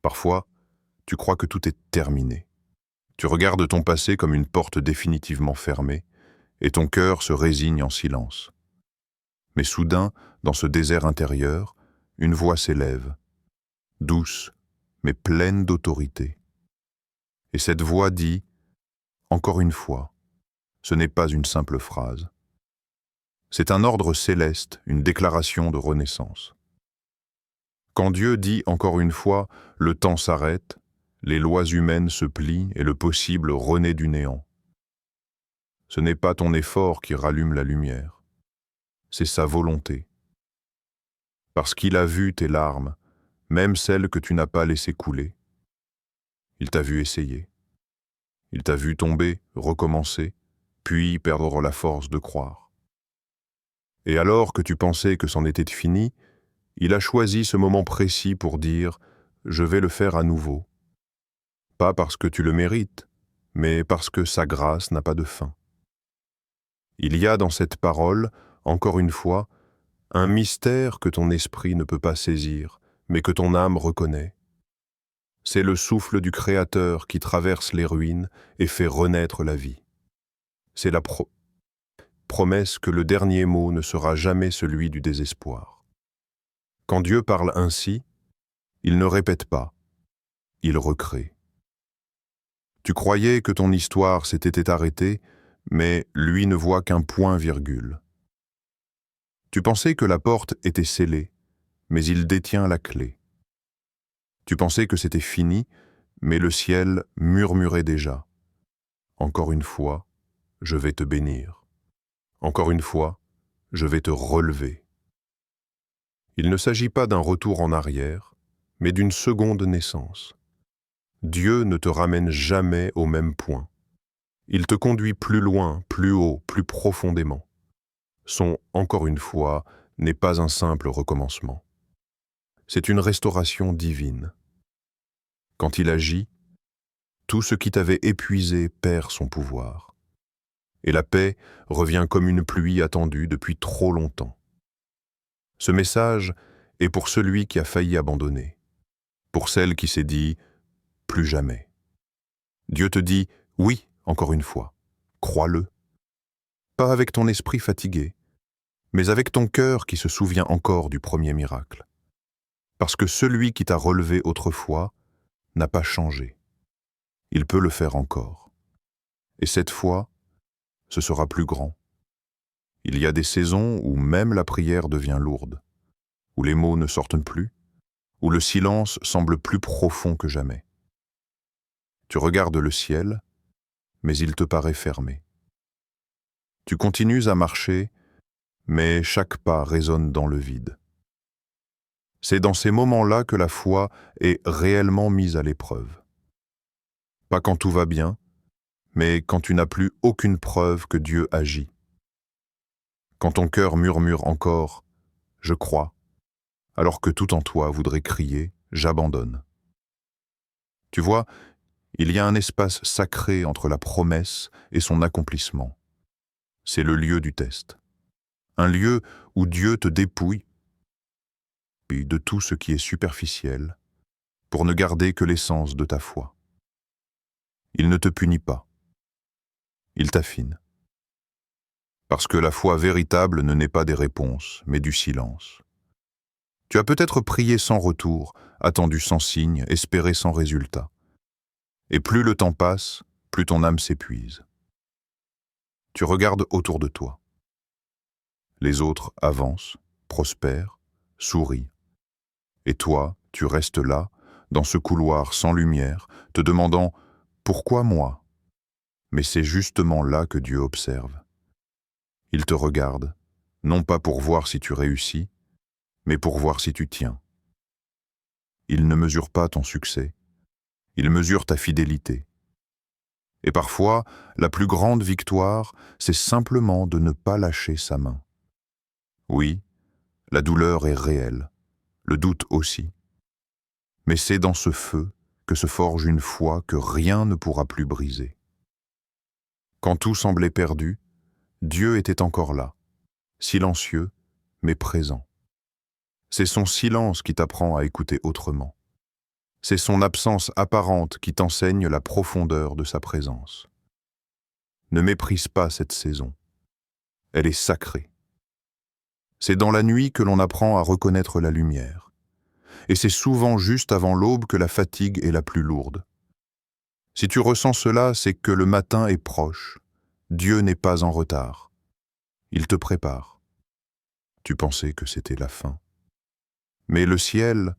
Parfois, tu crois que tout est terminé. Tu regardes ton passé comme une porte définitivement fermée, et ton cœur se résigne en silence. Mais soudain, dans ce désert intérieur, une voix s'élève, douce, mais pleine d'autorité. Et cette voix dit, encore une fois, ce n'est pas une simple phrase. C'est un ordre céleste, une déclaration de renaissance. Quand Dieu dit encore une fois, le temps s'arrête, les lois humaines se plient et le possible renaît du néant. Ce n'est pas ton effort qui rallume la lumière, c'est sa volonté. Parce qu'il a vu tes larmes, même celles que tu n'as pas laissées couler. Il t'a vu essayer. Il t'a vu tomber, recommencer, puis perdre la force de croire. Et alors que tu pensais que c'en était fini, il a choisi ce moment précis pour dire « Je vais le faire à nouveau ». Pas parce que tu le mérites, mais parce que sa grâce n'a pas de fin. Il y a dans cette parole, encore une fois, un mystère que ton esprit ne peut pas saisir, mais que ton âme reconnaît. C'est le souffle du Créateur qui traverse les ruines et fait renaître la vie. C'est la promesse que le dernier mot ne sera jamais celui du désespoir. Quand Dieu parle ainsi, il ne répète pas, il recrée. Tu croyais que ton histoire s'était arrêtée, mais lui ne voit qu'un point-virgule. Tu pensais que la porte était scellée, mais il détient la clé. Tu pensais que c'était fini, mais le ciel murmurait déjà. Encore une fois, je vais te bénir. Encore une fois, je vais te relever. Il ne s'agit pas d'un retour en arrière, mais d'une seconde naissance. Dieu ne te ramène jamais au même point. Il te conduit plus loin, plus haut, plus profondément. Son « encore une fois » n'est pas un simple recommencement. C'est une restauration divine. Quand il agit, tout ce qui t'avait épuisé perd son pouvoir. Et la paix revient comme une pluie attendue depuis trop longtemps. Ce message est pour celui qui a failli abandonner, pour celle qui s'est dit « plus jamais ». Dieu te dit « oui » encore une fois, crois-le. Pas avec ton esprit fatigué, mais avec ton cœur qui se souvient encore du premier miracle. Parce que celui qui t'a relevé autrefois n'a pas changé. Il peut le faire encore. Et cette fois, ce sera plus grand. Il y a des saisons où même la prière devient lourde, où les mots ne sortent plus, où le silence semble plus profond que jamais. Tu regardes le ciel, mais il te paraît fermé. Tu continues à marcher, mais chaque pas résonne dans le vide. C'est dans ces moments-là que la foi est réellement mise à l'épreuve. Pas quand tout va bien, mais quand tu n'as plus aucune preuve que Dieu agit. Quand ton cœur murmure encore « je crois », alors que tout en toi voudrait crier « j'abandonne ». Tu vois, il y a un espace sacré entre la promesse et son accomplissement. C'est le lieu du test. Un lieu où Dieu te dépouille de tout ce qui est superficiel pour ne garder que l'essence de ta foi. Il ne te punit pas. Il t'affine. Parce que la foi véritable ne naît pas des réponses, mais du silence. Tu as peut-être prié sans retour, attendu sans signe, espéré sans résultat. Et plus le temps passe, plus ton âme s'épuise. Tu regardes autour de toi. Les autres avancent, prospèrent, sourient. Et toi, tu restes là, dans ce couloir sans lumière, te demandant « Pourquoi moi ?» Mais c'est justement là que Dieu observe. Il te regarde, non pas pour voir si tu réussis, mais pour voir si tu tiens. Il ne mesure pas ton succès, il mesure ta fidélité. Et parfois, la plus grande victoire, c'est simplement de ne pas lâcher sa main. Oui, la douleur est réelle, le doute aussi. Mais c'est dans ce feu que se forge une foi que rien ne pourra plus briser. Quand tout semblait perdu, Dieu était encore là, silencieux, mais présent. C'est son silence qui t'apprend à écouter autrement. C'est son absence apparente qui t'enseigne la profondeur de sa présence. Ne méprise pas cette saison. Elle est sacrée. C'est dans la nuit que l'on apprend à reconnaître la lumière. Et c'est souvent juste avant l'aube que la fatigue est la plus lourde. Si tu ressens cela, c'est que le matin est proche. Dieu n'est pas en retard. Il te prépare. Tu pensais que c'était la fin. Mais le ciel,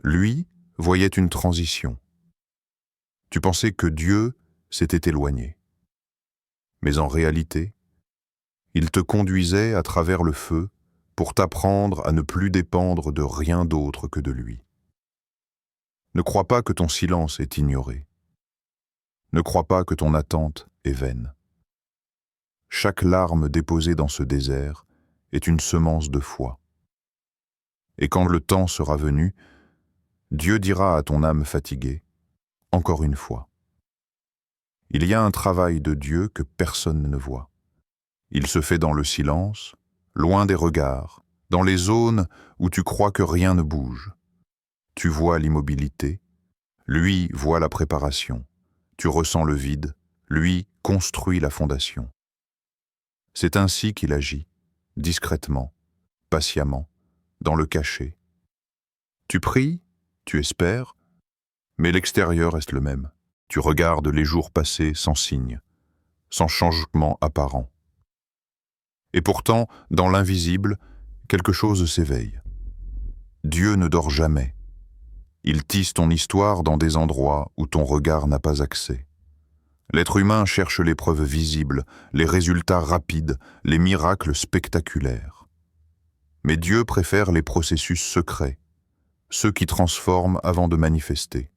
lui, voyait une transition. Tu pensais que Dieu s'était éloigné. Mais en réalité, il te conduisait à travers le feu pour t'apprendre à ne plus dépendre de rien d'autre que de lui. Ne crois pas que ton silence est ignoré. Ne crois pas que ton attente est vaine. Chaque larme déposée dans ce désert est une semence de foi. Et quand le temps sera venu, Dieu dira à ton âme fatiguée, encore une fois. Il y a un travail de Dieu que personne ne voit. Il se fait dans le silence, loin des regards, dans les zones où tu crois que rien ne bouge. Tu vois l'immobilité, lui voit la préparation. Tu ressens le vide, lui construit la fondation. C'est ainsi qu'il agit, discrètement, patiemment, dans le cachet. Tu pries, tu espères, mais l'extérieur reste le même. Tu regardes les jours passés sans signe, sans changement apparent. Et pourtant, dans l'invisible, quelque chose s'éveille. Dieu ne dort jamais. Il tisse ton histoire dans des endroits où ton regard n'a pas accès. L'être humain cherche les preuves visibles, les résultats rapides, les miracles spectaculaires. Mais Dieu préfère les processus secrets, ceux qui transforment avant de manifester.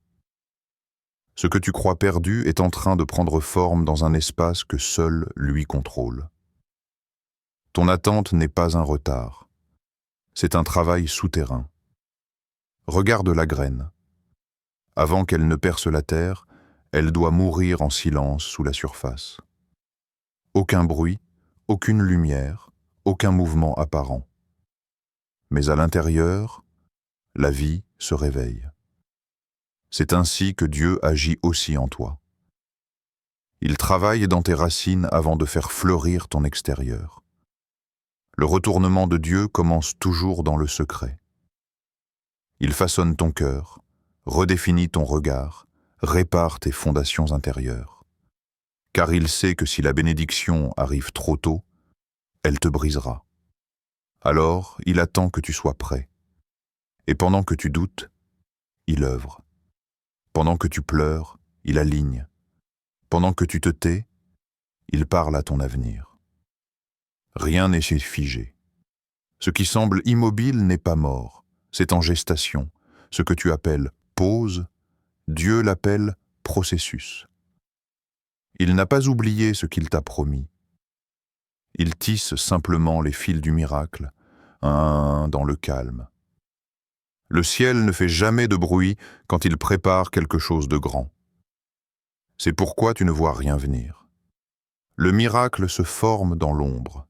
Ce que tu crois perdu est en train de prendre forme dans un espace que seul lui contrôle. Ton attente n'est pas un retard, c'est un travail souterrain. Regarde la graine. Avant qu'elle ne perce la terre, elle doit mourir en silence sous la surface. Aucun bruit, aucune lumière, aucun mouvement apparent. Mais à l'intérieur, la vie se réveille. C'est ainsi que Dieu agit aussi en toi. Il travaille dans tes racines avant de faire fleurir ton extérieur. Le retournement de Dieu commence toujours dans le secret. Il façonne ton cœur, redéfinit ton regard, répare tes fondations intérieures. Car il sait que si la bénédiction arrive trop tôt, elle te brisera. Alors, il attend que tu sois prêt. Et pendant que tu doutes, il œuvre. Pendant que tu pleures, il aligne. Pendant que tu te tais, il parle à ton avenir. Rien n'est figé. Ce qui semble immobile n'est pas mort, c'est en gestation. Ce que tu appelles pause, Dieu l'appelle processus. Il n'a pas oublié ce qu'il t'a promis. Il tisse simplement les fils du miracle, un à un dans le calme. Le ciel ne fait jamais de bruit quand il prépare quelque chose de grand. C'est pourquoi tu ne vois rien venir. Le miracle se forme dans l'ombre.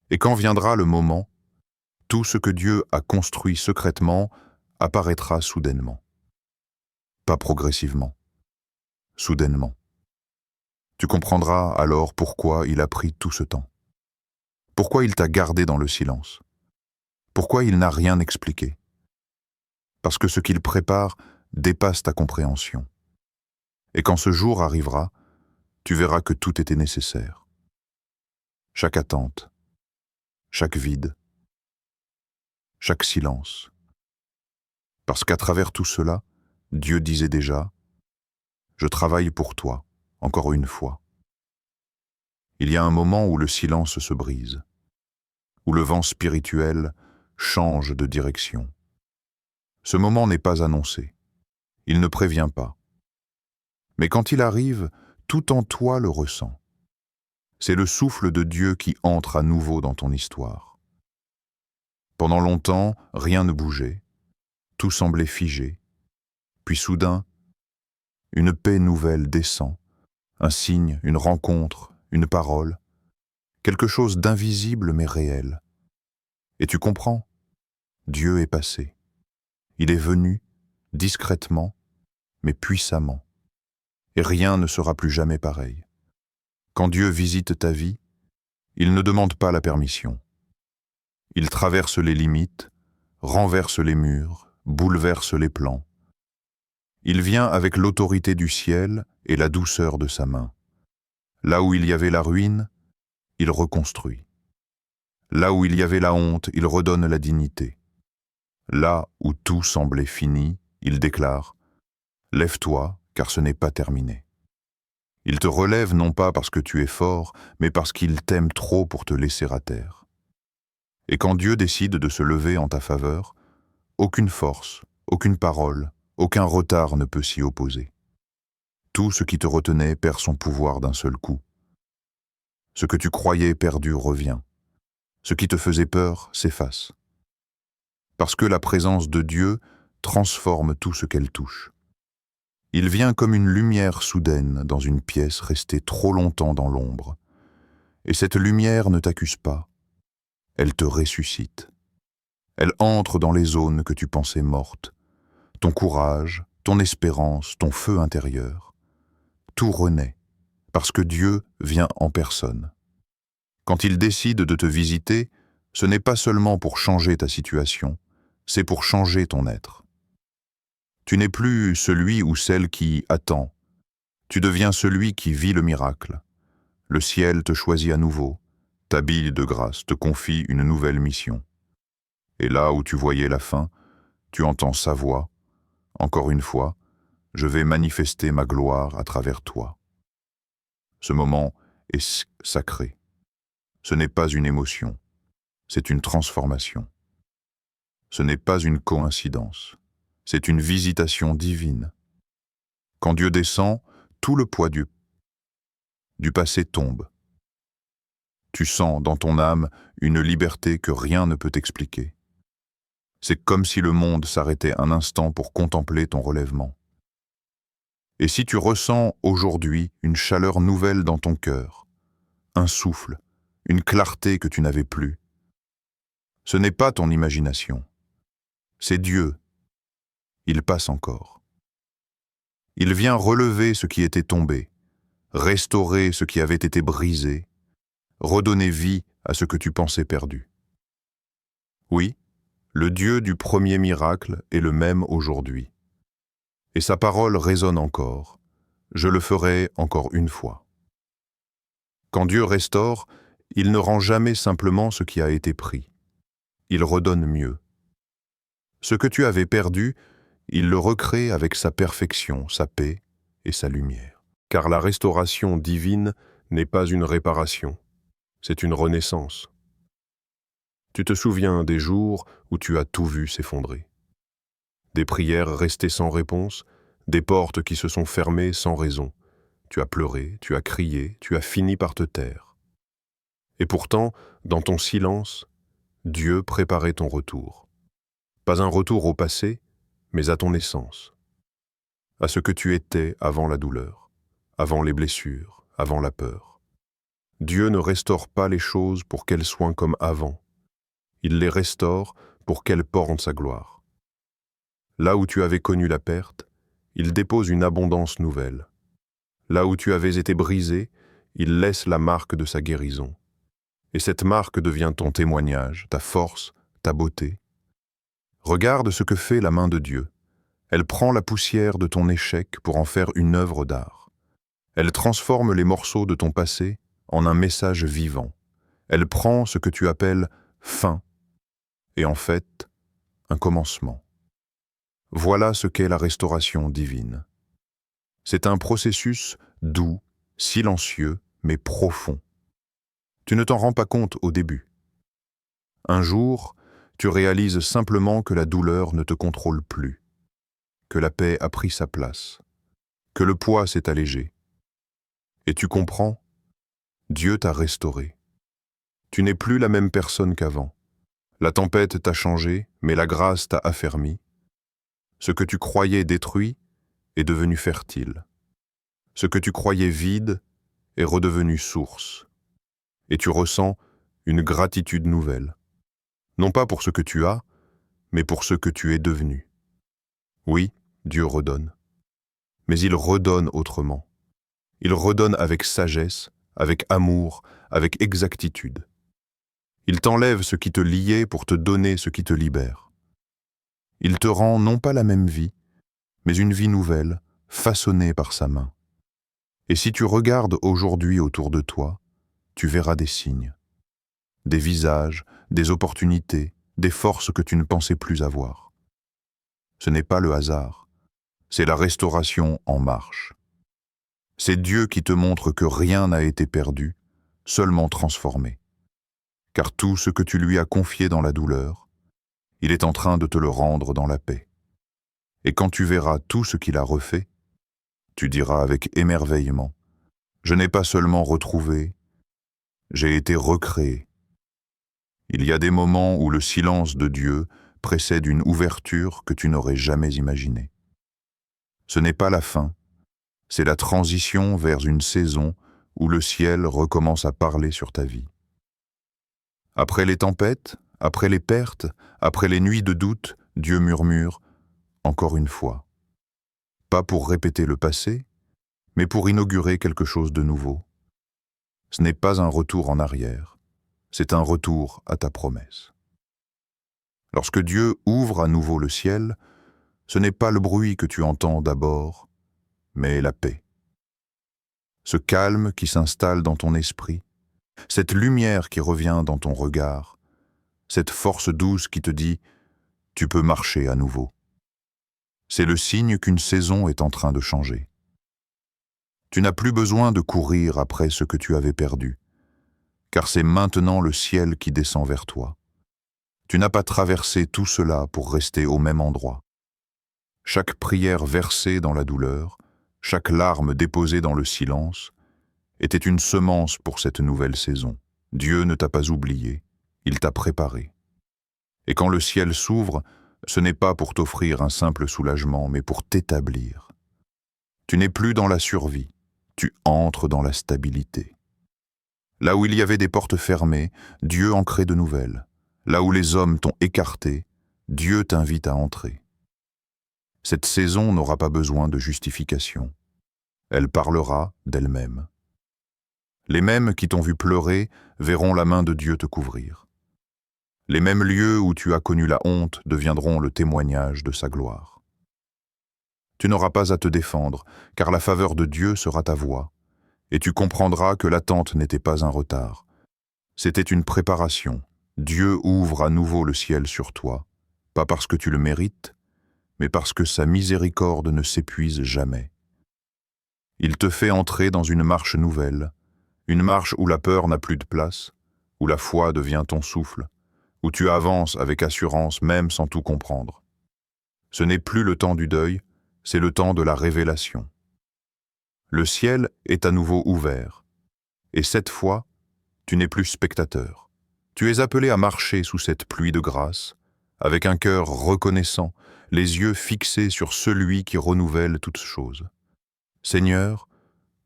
Et quand viendra le moment, tout ce que Dieu a construit secrètement apparaîtra soudainement. Pas progressivement, soudainement. Tu comprendras alors pourquoi il a pris tout ce temps. Pourquoi il t'a gardé dans le silence. Pourquoi il n'a rien expliqué. Parce que ce qu'il prépare dépasse ta compréhension. Et quand ce jour arrivera, tu verras que tout était nécessaire. Chaque attente, chaque vide, chaque silence. Parce qu'à travers tout cela, Dieu disait déjà « Je travaille pour toi, encore une fois ». Il y a un moment où le silence se brise, où le vent spirituel change de direction. Ce moment n'est pas annoncé, il ne prévient pas. Mais quand il arrive, tout en toi le ressent. C'est le souffle de Dieu qui entre à nouveau dans ton histoire. Pendant longtemps, rien ne bougeait, tout semblait figé. Puis soudain, une paix nouvelle descend, un signe, une rencontre, une parole, quelque chose d'invisible mais réel. Et tu comprends, Dieu est passé. Il est venu, discrètement, mais puissamment. Et rien ne sera plus jamais pareil. Quand Dieu visite ta vie, il ne demande pas la permission. Il traverse les limites, renverse les murs, bouleverse les plans. Il vient avec l'autorité du ciel et la douceur de sa main. Là où il y avait la ruine, il reconstruit. Là où il y avait la honte, il redonne la dignité. Là où tout semblait fini, il déclare « Lève-toi, car ce n'est pas terminé ». Il te relève non pas parce que tu es fort, mais parce qu'il t'aime trop pour te laisser à terre. Et quand Dieu décide de se lever en ta faveur, aucune force, aucune parole, aucun retard ne peut s'y opposer. Tout ce qui te retenait perd son pouvoir d'un seul coup. Ce que tu croyais perdu revient. Ce qui te faisait peur s'efface. Parce que la présence de Dieu transforme tout ce qu'elle touche. Il vient comme une lumière soudaine dans une pièce restée trop longtemps dans l'ombre. Et cette lumière ne t'accuse pas, elle te ressuscite. Elle entre dans les zones que tu pensais mortes. Ton courage, ton espérance, ton feu intérieur. Tout renaît, parce que Dieu vient en personne. Quand il décide de te visiter, ce n'est pas seulement pour changer ta situation, c'est pour changer ton être. Tu n'es plus celui ou celle qui attend. Tu deviens celui qui vit le miracle. Le ciel te choisit à nouveau, t'habille de grâce, te confie une nouvelle mission. Et là où tu voyais la fin, tu entends sa voix. Encore une fois, je vais manifester ma gloire à travers toi. Ce moment est sacré. Ce n'est pas une émotion, c'est une transformation. Ce n'est pas une coïncidence, c'est une visitation divine. Quand Dieu descend, tout le poids du passé tombe. Tu sens dans ton âme une liberté que rien ne peut expliquer. C'est comme si le monde s'arrêtait un instant pour contempler ton relèvement. Et si tu ressens aujourd'hui une chaleur nouvelle dans ton cœur, un souffle, une clarté que tu n'avais plus, ce n'est pas ton imagination, c'est Dieu. Il passe encore. Il vient relever ce qui était tombé, restaurer ce qui avait été brisé, redonner vie à ce que tu pensais perdu. Oui, le Dieu du premier miracle est le même aujourd'hui. Et sa parole résonne encore. Je le ferai encore une fois. Quand Dieu restaure, il ne rend jamais simplement ce qui a été pris. Il redonne mieux. Ce que tu avais perdu, il le recrée avec sa perfection, sa paix et sa lumière. Car la restauration divine n'est pas une réparation, c'est une renaissance. Tu te souviens des jours où tu as tout vu s'effondrer. Des prières restées sans réponse, des portes qui se sont fermées sans raison. Tu as pleuré, tu as crié, tu as fini par te taire. Et pourtant, dans ton silence, Dieu préparait ton retour. Pas un retour au passé, mais à ton essence. À ce que tu étais avant la douleur, avant les blessures, avant la peur. Dieu ne restaure pas les choses pour qu'elles soient comme avant. Il les restaure pour qu'elles portent sa gloire. Là où tu avais connu la perte, il dépose une abondance nouvelle. Là où tu avais été brisé, il laisse la marque de sa guérison. Et cette marque devient ton témoignage, ta force, ta beauté. Regarde ce que fait la main de Dieu. Elle prend la poussière de ton échec pour en faire une œuvre d'art. Elle transforme les morceaux de ton passé en un message vivant. Elle prend ce que tu appelles « fin » et en fait, un commencement. Voilà ce qu'est la restauration divine. C'est un processus doux, silencieux, mais profond. Tu ne t'en rends pas compte au début. Un jour, tu réalises simplement que la douleur ne te contrôle plus, que la paix a pris sa place, que le poids s'est allégé. Et tu comprends, Dieu t'a restauré. Tu n'es plus la même personne qu'avant. La tempête t'a changé, mais la grâce t'a affermi. Ce que tu croyais détruit est devenu fertile. Ce que tu croyais vide est redevenu source. Et tu ressens une gratitude nouvelle. Non pas pour ce que tu as, mais pour ce que tu es devenu. Oui, Dieu redonne. Mais il redonne autrement. Il redonne avec sagesse, avec amour, avec exactitude. Il t'enlève ce qui te liait pour te donner ce qui te libère. Il te rend non pas la même vie, mais une vie nouvelle, façonnée par sa main. Et si tu regardes aujourd'hui autour de toi, tu verras des signes, des visages, des opportunités, des forces que tu ne pensais plus avoir. Ce n'est pas le hasard, c'est la restauration en marche. C'est Dieu qui te montre que rien n'a été perdu, seulement transformé. Car tout ce que tu lui as confié dans la douleur, il est en train de te le rendre dans la paix. Et quand tu verras tout ce qu'il a refait, tu diras avec émerveillement, « Je n'ai pas seulement retrouvé, j'ai été recréé. » Il y a des moments où le silence de Dieu précède une ouverture que tu n'aurais jamais imaginée. Ce n'est pas la fin, c'est la transition vers une saison où le ciel recommence à parler sur ta vie. Après les tempêtes, après les pertes, après les nuits de doute, Dieu murmure « Encore une fois ». Pas pour répéter le passé, mais pour inaugurer quelque chose de nouveau. Ce n'est pas un retour en arrière, c'est un retour à ta promesse. Lorsque Dieu ouvre à nouveau le ciel, ce n'est pas le bruit que tu entends d'abord, mais la paix. Ce calme qui s'installe dans ton esprit, cette lumière qui revient dans ton regard, cette force douce qui te dit « Tu peux marcher à nouveau ». C'est le signe qu'une saison est en train de changer. Tu n'as plus besoin de courir après ce que tu avais perdu, car c'est maintenant le ciel qui descend vers toi. Tu n'as pas traversé tout cela pour rester au même endroit. Chaque prière versée dans la douleur, chaque larme déposée dans le silence, était une semence pour cette nouvelle saison. Dieu ne t'a pas oublié, il t'a préparé. Et quand le ciel s'ouvre, ce n'est pas pour t'offrir un simple soulagement, mais pour t'établir. Tu n'es plus dans la survie, tu entres dans la stabilité. Là où il y avait des portes fermées, Dieu en crée de nouvelles. Là où les hommes t'ont écarté, Dieu t'invite à entrer. Cette saison n'aura pas besoin de justification. Elle parlera d'elle-même. Les mêmes qui t'ont vu pleurer verront la main de Dieu te couvrir. Les mêmes lieux où tu as connu la honte deviendront le témoignage de sa gloire. Tu n'auras pas à te défendre, car la faveur de Dieu sera ta voix, et tu comprendras que l'attente n'était pas un retard. C'était une préparation. Dieu ouvre à nouveau le ciel sur toi, pas parce que tu le mérites, mais parce que sa miséricorde ne s'épuise jamais. Il te fait entrer dans une marche nouvelle, une marche où la peur n'a plus de place, où la foi devient ton souffle, où tu avances avec assurance même sans tout comprendre. Ce n'est plus le temps du deuil, c'est le temps de la révélation. Le ciel est à nouveau ouvert, et cette fois, tu n'es plus spectateur. Tu es appelé à marcher sous cette pluie de grâce, avec un cœur reconnaissant, les yeux fixés sur celui qui renouvelle toutes choses. Seigneur,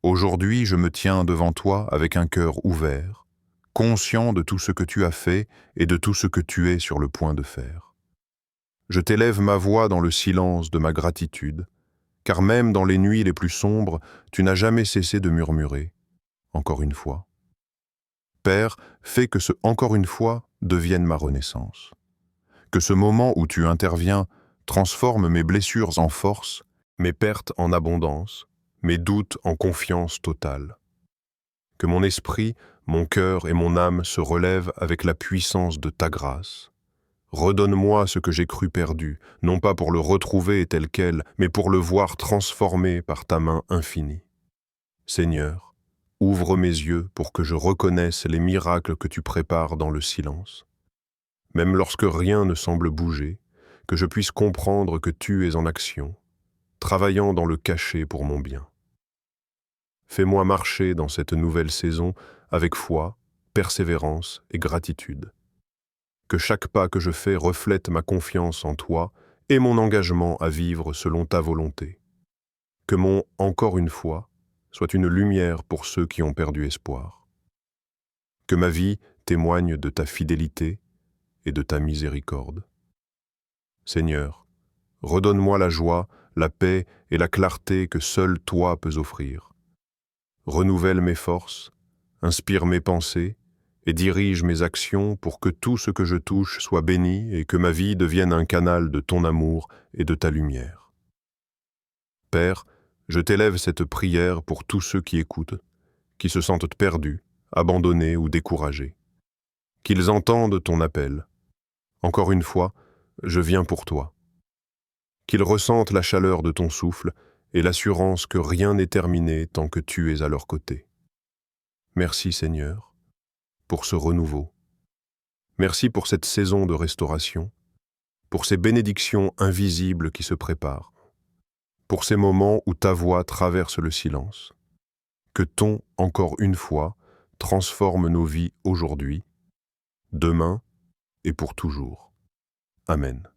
aujourd'hui je me tiens devant toi avec un cœur ouvert, conscient de tout ce que tu as fait et de tout ce que tu es sur le point de faire. Je t'élève ma voix dans le silence de ma gratitude, car même dans les nuits les plus sombres, tu n'as jamais cessé de murmurer, encore une fois. Père, fais que ce « encore une fois » devienne ma renaissance. Que ce moment où tu interviens transforme mes blessures en force, mes pertes en abondance, mes doutes en confiance totale. Que mon esprit, mon cœur et mon âme se relèvent avec la puissance de ta grâce. Redonne-moi ce que j'ai cru perdu, non pas pour le retrouver tel quel, mais pour le voir transformé par ta main infinie. Seigneur, ouvre mes yeux pour que je reconnaisse les miracles que tu prépares dans le silence. Même lorsque rien ne semble bouger, que je puisse comprendre que tu es en action, travaillant dans le caché pour mon bien. Fais-moi marcher dans cette nouvelle saison avec foi, persévérance et gratitude. Que chaque pas que je fais reflète ma confiance en toi et mon engagement à vivre selon ta volonté. Que mon « encore une fois » soit une lumière pour ceux qui ont perdu espoir. Que ma vie témoigne de ta fidélité et de ta miséricorde. Seigneur, redonne-moi la joie la paix et la clarté que seul toi peux offrir. Renouvelle mes forces, inspire mes pensées et dirige mes actions pour que tout ce que je touche soit béni et que ma vie devienne un canal de ton amour et de ta lumière. Père, je t'élève cette prière pour tous ceux qui écoutent, qui se sentent perdus, abandonnés ou découragés. Qu'ils entendent ton appel. Encore une fois, je viens pour toi. Qu'ils ressentent la chaleur de ton souffle et l'assurance que rien n'est terminé tant que tu es à leur côté. Merci Seigneur, pour ce renouveau. Merci pour cette saison de restauration, pour ces bénédictions invisibles qui se préparent, pour ces moments où ta voix traverse le silence. Que ton, encore une fois, transforme nos vies aujourd'hui, demain et pour toujours. Amen.